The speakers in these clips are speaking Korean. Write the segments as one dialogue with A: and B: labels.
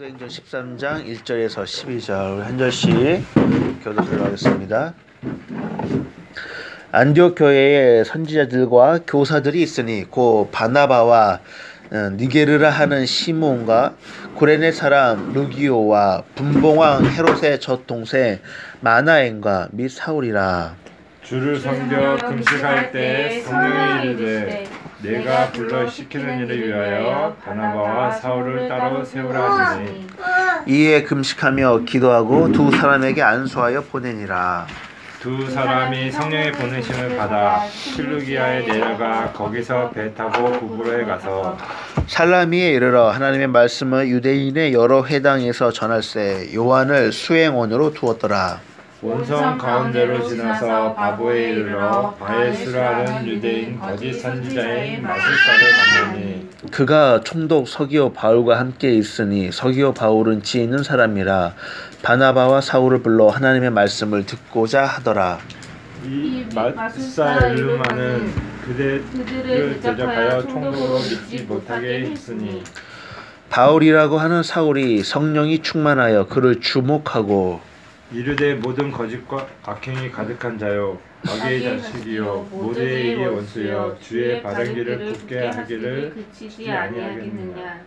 A: 사도행전 13장 1절에서 12절 한 절씩 교독 들어가겠습니다. 안디옥 교회에 선지자들과 교사들이 있으니 곧 바나바와 니게르라 하는 시몬과 구레네 사람 루기오와 분봉왕 헤롯의 젖동생 마나엔과 및 사울이라.
B: 주를 섬겨 금식할 때 성령이 이르되 내가 불러 시키는 일을 위하여 바나바와 사울을 따로 세우라 하시니
A: 이에 금식하며 기도하고 두 사람에게 안수하여 보내니라.
B: 두 사람이 성령의 보내심을 받아 실루기아에 내려가 거기서 배 타고 부브로에 가서
A: 살라미에 이르러 하나님의 말씀을 유대인의 여러 회당에서 전할세 요한을 수행원으로 두었더라.
B: 원성 가운데로 지나서 바보에 이르러 바에스라는 유대인 거짓 선지자인 마술사를 만나니
A: 그가 총독 서기오 바울과 함께 있으니 서기오 바울은 지혜 있는 사람이라 바나바와 사울을 불러 하나님의 말씀을 듣고자 하더라.
B: 이 마술사 일루마는 그들을 대적하여 총독으로 믿지 못하게 했으니
A: 바울이라고 하는 사울이 성령이 충만하여 그를 주목하고
B: 이르되 모든 거짓과 악행이 가득한 자요 악의 자식이요 모세에게 원수여 주의 바른길을 굳게 하기를 그치지 아니하겠느냐.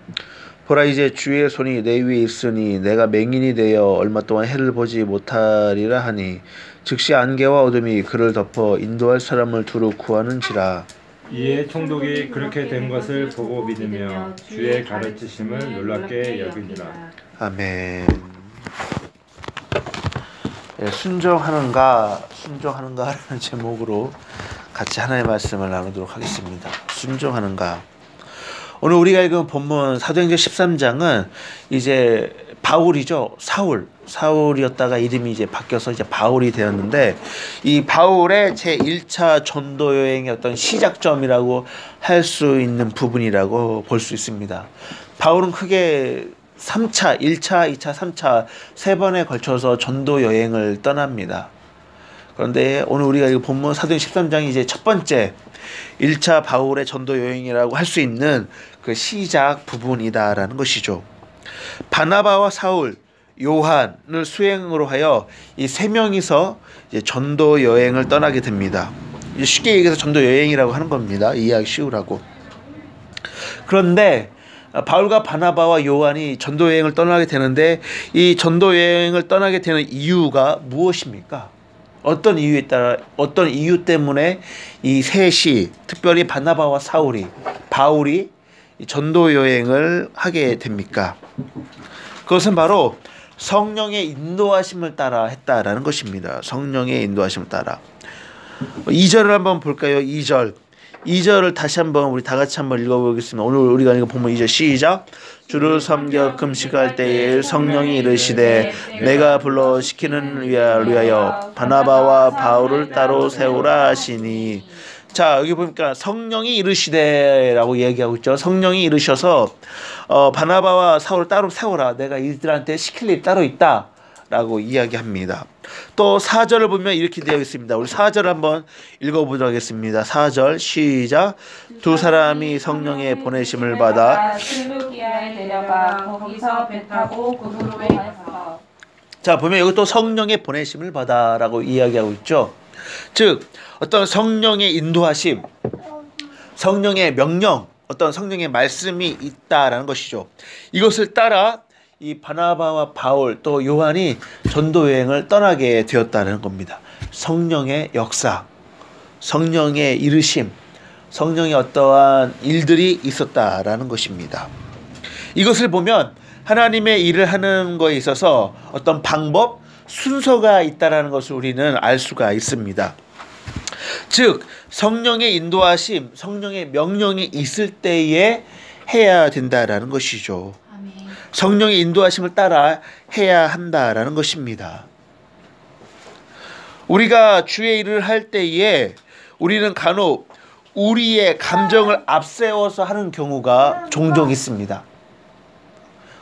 A: 보라 이제 주의 손이 내 위에 있으니 내가 맹인이 되어 얼마 동안 해를 보지 못하리라 하니 즉시 안개와 어둠이 그를 덮어 인도할 사람을 두루 구하는지라.
B: 이에 총독이 그렇게 된 것을 보고 믿으며 주의 가르치심을 놀랍게 여기니라.
A: 아멘. 순종하는가 라는 제목으로 같이 하나님의 말씀을 나누도록 하겠습니다. 순종하는가. 오늘 우리가 읽은 본문 사도행전 13장은 이제 바울이죠. 사울이었다가 이름이 이제 바뀌어서 이제 바울이 되었는데 이 바울의 제 1차 전도 여행의 어떤 시작점이라고 할 수 있는 부분이라고 볼 수 있습니다. 바울은 크게 3차, 1차, 2차, 3차 세 번에 걸쳐서 전도 여행을 떠납니다. 그런데 오늘 우리가 이 본문 사도행전 13장이 이제 첫 번째 1차 바울의 전도 여행이라고 할 수 있는 그 시작 부분이다라는 것이죠. 바나바와 사울, 요한을 수행으로 하여 이 세 명이서 이제 전도 여행을 떠나게 됩니다. 쉽게 얘기해서 전도 여행이라고 하는 겁니다. 이해하기 쉬우라고. 그런데 바울과 바나바와 요한이 전도 여행을 떠나게 되는데 이 전도 여행을 떠나게 되는 이유가 무엇입니까? 어떤 이유 때문에 이 셋이 특별히 바나바와 바울이 전도 여행을 하게 됩니까? 그것은 바로 성령의 인도하심을 따라 했다라는 것입니다. 성령의 인도하심을 따라. 2절을 한번 볼까요? 2절을 다시 한번 우리 다 같이 한번 읽어보겠습니다. 오늘 우리가 이거 보면 2절 시작. 주를 섬겨 금식할 때에 성령이 이르시되 내가 불러 시키는 위하여 바나바와 바울을 따로 세우라 하시니. 자, 여기 보니까 성령이 이르시되라고 얘기하고 있죠. 성령이 이르셔서 바나바와 사울을 따로 세우라. 내가 이들한테 시킬 일이 따로 있다 라고 이야기합니다. 또 4절을 보면 이렇게 되어 있습니다. 우리 4절 한번 읽어보도록 하겠습니다. 4절 시작. 두 사람이 성령의 보내심을 받아
C: 실루기아에 내려가 거기서 배 타고 부브로에 가서.
A: 자, 보면 여기 또 성령의 보내심을 받아 라고 이야기하고 있죠. 즉 어떤 성령의 인도하심, 성령의 명령, 어떤 성령의 말씀이 있다라는 것이죠. 이것을 따라 이 바나바와 바울 또 요한이 전도 여행을 떠나게 되었다는 겁니다. 성령의 역사, 성령의 이르심, 성령의 어떠한 일들이 있었다라는 것입니다. 이것을 보면 하나님의 일을 하는 것에 있어서 어떤 방법, 순서가 있다라는 것을 우리는 알 수가 있습니다. 즉 성령의 인도하심, 성령의 명령이 있을 때에 해야 된다라는 것이죠. 성령의 인도하심을 따라 해야 한다라는 것입니다. 우리가 주의 일을 할 때에 우리는 간혹 우리의 감정을 앞세워서 하는 경우가 종종 있습니다.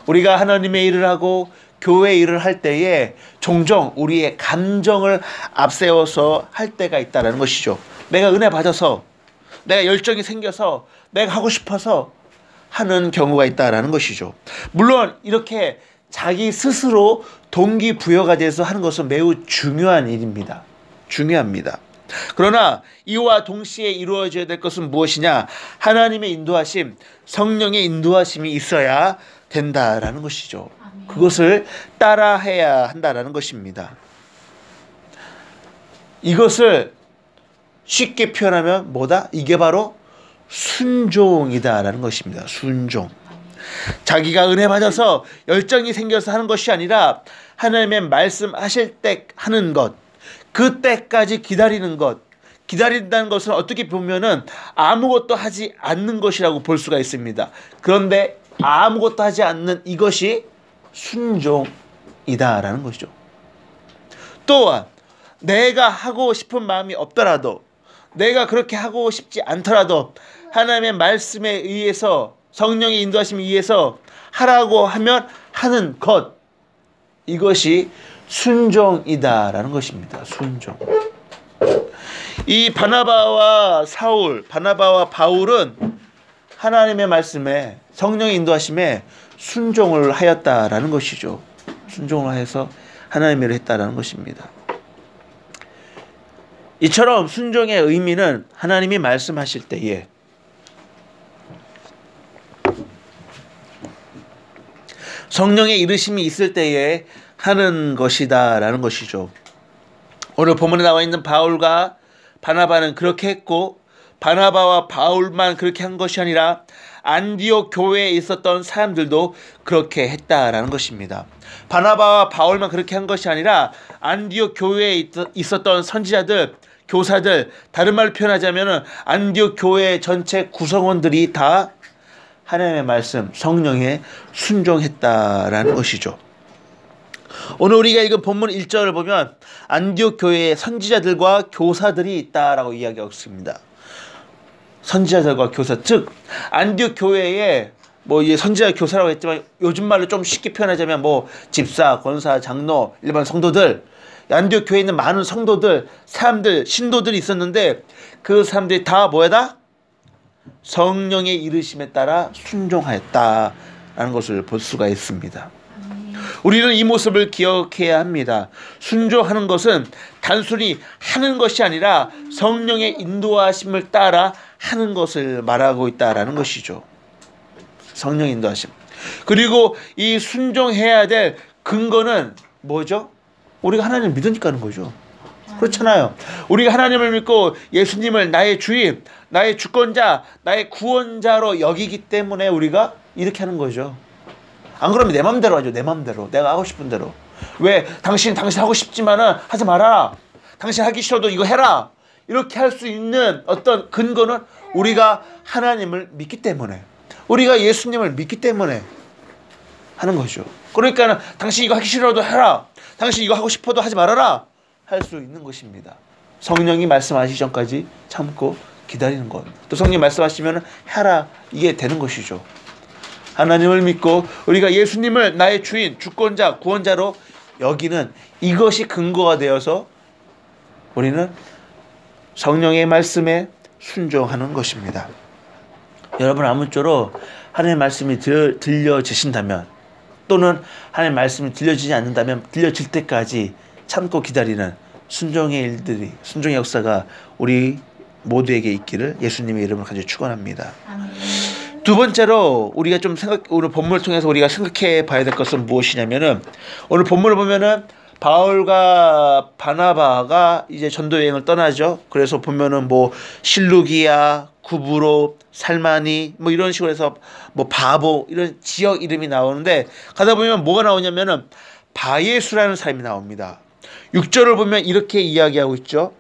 A: 우리가 하나님의 일을 하고 교회 일을 할 때에 종종 우리의 감정을 앞세워서 할 때가 있다는 것이죠. 내가 은혜 받아서, 내가 열정이 생겨서, 내가 하고 싶어서 하는 경우가 있다라는 것이죠. 물론 이렇게 자기 스스로 동기부여가 돼서 하는 것은 매우 중요한 일입니다. 중요합니다. 그러나 이와 동시에 이루어져야 될 것은 무엇이냐? 하나님의 인도하심, 성령의 인도하심이 있어야 된다라는 것이죠. 그것을 따라해야 한다라는 것입니다. 이것을 쉽게 표현하면 뭐다? 이게 바로 순종이다라는 것입니다. 순종. 자기가 은혜 받아서 열정이 생겨서 하는 것이 아니라 하나님의 말씀하실 때 하는 것, 그 때까지 기다리는 것. 기다린다는 것은 어떻게 보면은 아무것도 하지 않는 것이라고 볼 수가 있습니다. 그런데 아무것도 하지 않는 이것이 순종이다라는 것이죠. 또한 내가 하고 싶은 마음이 없더라도, 내가 그렇게 하고 싶지 않더라도 하나님의 말씀에 의해서, 성령의 인도하심에 의해서 하라고 하면 하는 것, 이것이 순종이다라는 것입니다. 순종. 이 바나바와 바울은 하나님의 말씀에, 성령의 인도하심에 순종을 하였다라는 것이죠. 순종을 해서 하나님의 일을 했다라는 것입니다. 이처럼 순종의 의미는 하나님이 말씀하실 때에 성령의 이르심이 있을 때에 하는 것이다라는 것이죠. 오늘 본문에 나와 있는 바울과 바나바는 그렇게 했고, 바나바와 바울만 그렇게 한 것이 아니라 안디옥 교회에 있었던 사람들도 그렇게 했다라는 것입니다. 바나바와 바울만 그렇게 한 것이 아니라 안디옥 교회에 있었던 선지자들, 교사들, 다른 말로 표현하자면 안디옥 교회 전체 구성원들이 다 하나님의 말씀, 성령에 순종했다라는 것이죠. 오늘 우리가 읽은 본문 1절을 보면 안디옥 교회에 선지자들과 교사들이 있다라고 이야기하고 있습니다. 선지자들과 교사, 즉 안디옥 교회에 뭐 이제 선지자 교사라고 했지만 요즘 말로 좀 쉽게 표현하자면 뭐 집사, 권사, 장로, 일반 성도들, 안디옥 교회에 있는 많은 성도들, 사람들, 신도들이 있었는데 그 사람들이 다 뭐야다? 성령의 이르심에 따라 순종하였다라는 것을 볼 수가 있습니다. 우리는 이 모습을 기억해야 합니다. 순종하는 것은 단순히 하는 것이 아니라 성령의 인도하심을 따라 하는 것을 말하고 있다라는 것이죠. 성령의 인도하심. 그리고 이 순종해야 될 근거는 뭐죠? 우리가 하나님을 믿으니까 하는 거죠. 그렇잖아요. 우리가 하나님을 믿고 예수님을 나의 주인, 나의 주권자, 나의 구원자로 여기기 때문에 우리가 이렇게 하는 거죠. 안 그러면 내 맘대로 하죠. 내 맘대로. 내가 하고 싶은 대로. 왜? 당신 하고 싶지만은 하지 마라. 당신 하기 싫어도 이거 해라. 이렇게 할 수 있는 어떤 근거는 우리가 하나님을 믿기 때문에, 우리가 예수님을 믿기 때문에 하는 거죠. 그러니까 당신 이거 하기 싫어도 해라. 당신 이거 하고 싶어도 하지 말아라. 할 수 있는 것입니다. 성령이 말씀하시기 전까지 참고 기다리는 것. 또 성령이 말씀하시면 해라. 이게 되는 것이죠. 하나님을 믿고 우리가 예수님을 나의 주인, 주권자, 구원자로 여기는 이것이 근거가 되어서 우리는 성령의 말씀에 순종하는 것입니다. 여러분 아무쪼록 하나님의 말씀이 들려지신다면, 또는 하나님의 말씀이 들려지지 않는다면 들려질 때까지 참고 기다리는 순종의 일들이, 순종의 역사가 우리 모두에게 있기를 예수님의 이름으로 간절히 축원합니다. 두 번째로 우리가 좀 오늘 본문을 통해서 우리가 생각해 봐야 될 것은 무엇이냐면은, 오늘 본문을 보면은 바울과 바나바가 이제 전도 여행을 떠나죠. 그래서 보면은 뭐 실루기아, 구브로, 살마니 뭐 이런 식으로 해서 뭐 바보 이런 지역 이름이 나오는데, 가다 보면 뭐가 나오냐면은 바예수라는 사람이 나옵니다. 6절을 보면 이렇게 이야기하고 있죠.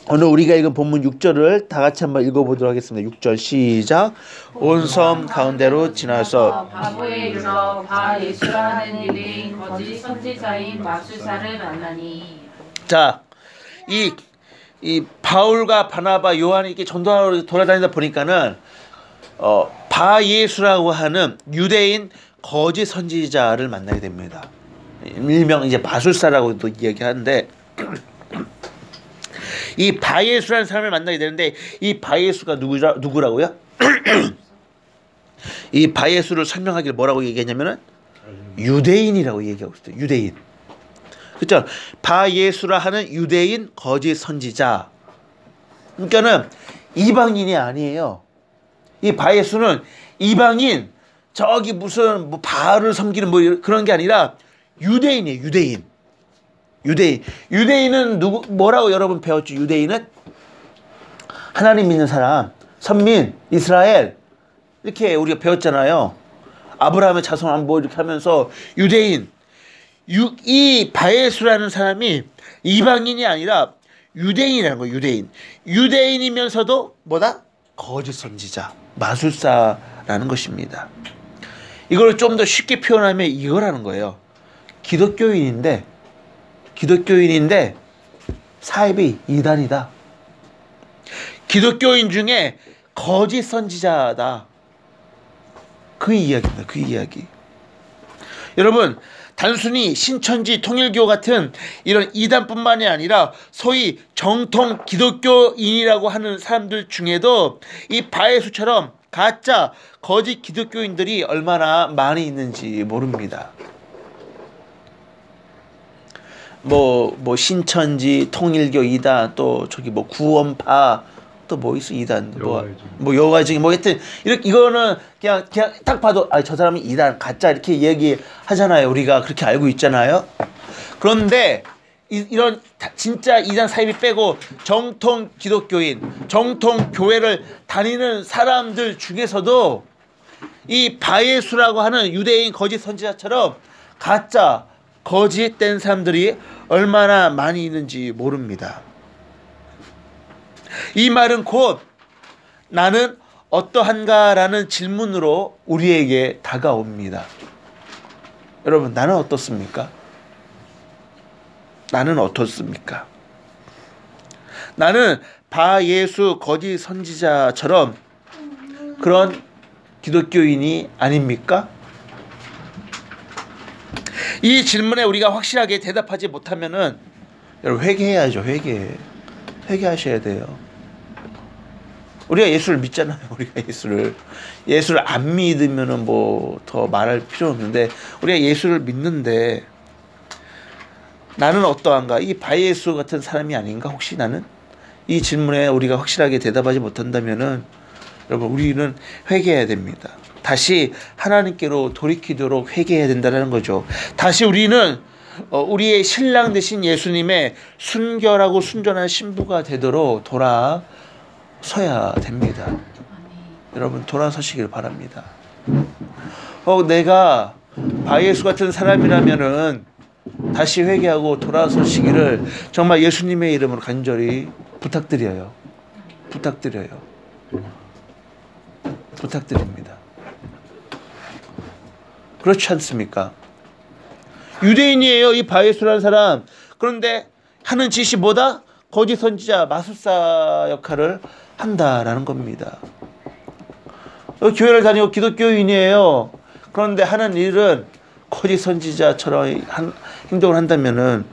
A: 오늘 우리가 읽은 본문 6절을 다 같이 한번 읽어보도록 하겠습니다. 6절 시작. 온 섬 가운데로 지나서
C: 바보에 이르러 바예수라는 유대인 거짓 선지자인 마술사를 만나니.
A: 자, 이 바울과 바나바, 요한이 이렇게 전도하러 돌아다니다 보니까는 바예수라고 하는 유대인 거짓 선지자를 만나게 됩니다. 일명 이제 마술사라고도 이야기하는데, 이 바예수라는 사람을 만나게 되는데, 이 바예수가 누구라고요? 이 바예수를 설명하기를 뭐라고 얘기했냐면은 유대인이라고 얘기하고 있어요. 유대인. 그렇죠? 바예수라 하는 유대인 거짓 선지자. 그러니까는 이방인이 아니에요. 이 바예수는 이방인 저기 무슨 뭐 바알을 섬기는 뭐 그런 게 아니라 유대인이에요. 유대인. 유대인은 누구 뭐라고 여러분 배웠죠? 유대인은 하나님 믿는 사람, 선민, 이스라엘 이렇게 우리가 배웠잖아요. 아브라함의 자손 뭐 이렇게 하면서 유대인. 이 바예수라는 사람이 이방인이 아니라 유대인이라는 거예요. 유대인이면서도 뭐다? 거짓 선지자, 마술사라는 것입니다. 이걸 좀 더 쉽게 표현하면 이거라는 거예요. 기독교인인데 사입이 이단이다. 기독교인 중에 거짓 선지자다. 그 이야기입니다. 그 이야기. 여러분, 단순히 신천지 통일교 같은 이런 이단뿐만이 아니라 소위 정통 기독교인이라고 하는 사람들 중에도 이 바예수처럼 가짜 거짓 기독교인들이 얼마나 많이 있는지 모릅니다. 뭐 신천지 통일교 이단, 또 저기 뭐 구원파, 또 뭐 있어 이단, 뭐 여가지기 뭐 하여튼 이렇게 이거는 그냥 딱 봐도 저 사람이 이단 가짜 이렇게 얘기하잖아요. 우리가 그렇게 알고 있잖아요. 그런데 이런 진짜 이단 사입이 빼고 정통 기독교인, 정통 교회를 다니는 사람들 중에서도 이 바예수라고 하는 유대인 거짓 선지자처럼 가짜 거짓된 사람들이 얼마나 많이 있는지 모릅니다. 이 말은 곧 나는 어떠한가라는 질문으로 우리에게 다가옵니다. 여러분, 나는 어떻습니까? 나는 어떻습니까? 나는 바예수 거짓 선지자처럼 그런 기독교인이 아닙니까? 이 질문에 우리가 확실하게 대답하지 못하면은 여러분 회개해야죠. 회개하셔야 돼요. 우리가 예수를 믿잖아요. 우리가 예수를 안 믿으면은 뭐 더 말할 필요 없는데 우리가 예수를 믿는데 나는 어떠한가? 이 바예수 같은 사람이 아닌가? 혹시 나는? 이 질문에 우리가 확실하게 대답하지 못한다면은 여러분 우리는 회개해야 됩니다. 다시 하나님께로 돌이키도록 회개해야 된다는 거죠. 다시 우리는 우리의 신랑 되신 예수님의 순결하고 순전한 신부가 되도록 돌아서야 됩니다. 여러분 돌아서시길 바랍니다. 내가 바예수 같은 사람이라면은 다시 회개하고 돌아서시기를 정말 예수님의 이름으로 간절히 부탁드립니다. 그렇지 않습니까? 유대인이에요, 이 바예수라는 사람. 그런데 하는 짓이 뭐다? 거짓 선지자, 마술사 역할을 한다라는 겁니다. 교회를 다니고 기독교인이에요. 그런데 하는 일은 거짓 선지자처럼 행동을 한다면은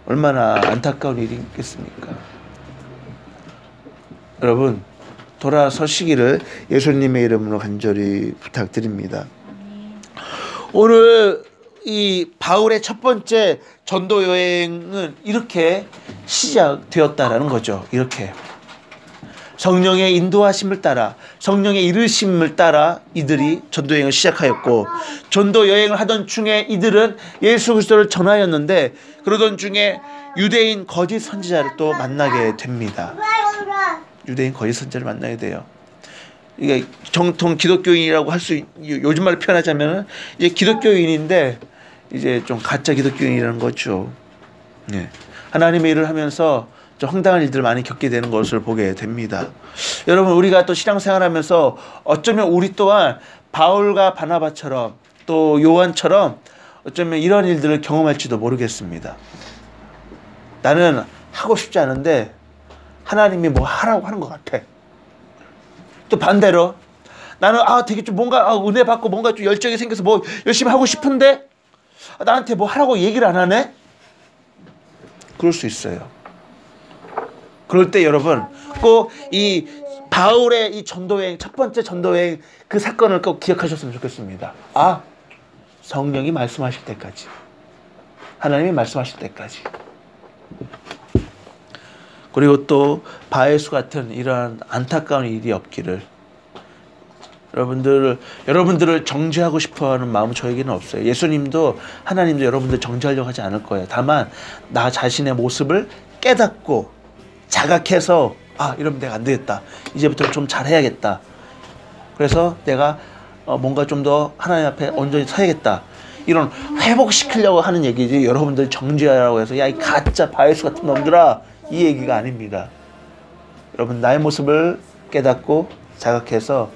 A: 얼마나 안타까운 일이겠습니까? 여러분 돌아서시기를 예수님의 이름으로 간절히 부탁드립니다. 오늘 이 바울의 첫 번째 전도 여행은 이렇게 시작되었다라는 거죠. 이렇게 성령의 인도하심을 따라, 성령의 이르심을 따라 이들이 전도 여행을 시작하였고, 전도 여행을 하던 중에 이들은 예수 그리스도를 전하였는데 그러던 중에 유대인 거짓 선지자를 또 만나게 됩니다. 유대인 거짓 선지자를 만나게 돼요. 이게 정통 기독교인이라고 할 수, 요즘 말로 표현하자면 이제 기독교인인데 이제 좀 가짜 기독교인이라는 거죠. 네. 하나님의 일을 하면서 좀 황당한 일들을 많이 겪게 되는 것을 보게 됩니다. 여러분 우리가 또 신앙생활하면서 어쩌면 우리 또한 바울과 바나바처럼 또 요한처럼 어쩌면 이런 일들을 경험할지도 모르겠습니다. 나는 하고 싶지 않은데 하나님이 뭐 하라고 하는 것 같아. 또 반대로 나는 되게 좀 뭔가 은혜 받고 뭔가 좀 열정이 생겨서 뭐 열심히 하고 싶은데 나한테 뭐 하라고 얘기를 안 하네? 그럴 수 있어요. 그럴 때 여러분 꼭 이 바울의 이 전도여행, 첫 번째 전도여행 그 사건을 꼭 기억하셨으면 좋겠습니다. 아, 성령이 말씀하실 때까지, 하나님이 말씀하실 때까지. 그리고 또 바에수 같은 이러한 안타까운 일이 없기를. 여러분들을 정죄하고 싶어하는 마음은 저에게는 없어요. 예수님도 하나님도 여러분들 정죄하려고 하지 않을 거예요. 다만 나 자신의 모습을 깨닫고 자각해서 아, 이러면 내가 안 되겠다. 이제부터 좀 잘해야겠다. 그래서 내가 뭔가 좀 더 하나님 앞에 온전히 서야겠다. 이런 회복시키려고 하는 얘기지, 여러분들 정죄하라고 해서 야, 이 가짜 바에수 같은 놈들아, 이 얘기가 아닙니다. 여러분, 나의 모습을 깨닫고 자각해서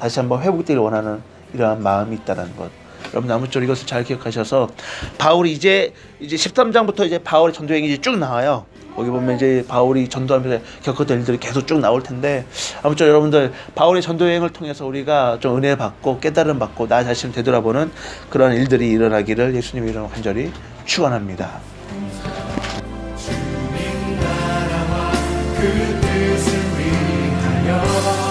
A: 다시 한번 회복되길 원하는 이러한 마음이 있다는 것. 여러분, 아무쪼록 이것을 잘 기억하셔서, 바울이 이제 13장부터 이제 바울의 전도행이 이제 쭉 나와요. 거기 보면 이제 바울이 전도하면서 겪었던 일들이 계속 쭉 나올 텐데, 아무쪼록 여러분들 바울의 전도여행을 통해서 우리가 좀 은혜 받고 깨달음 받고 나 자신을 되돌아보는 그런 일들이 일어나기를 예수님의 이름으로 간절히 축원합니다. 주님 나라와 그 뜻을 위하여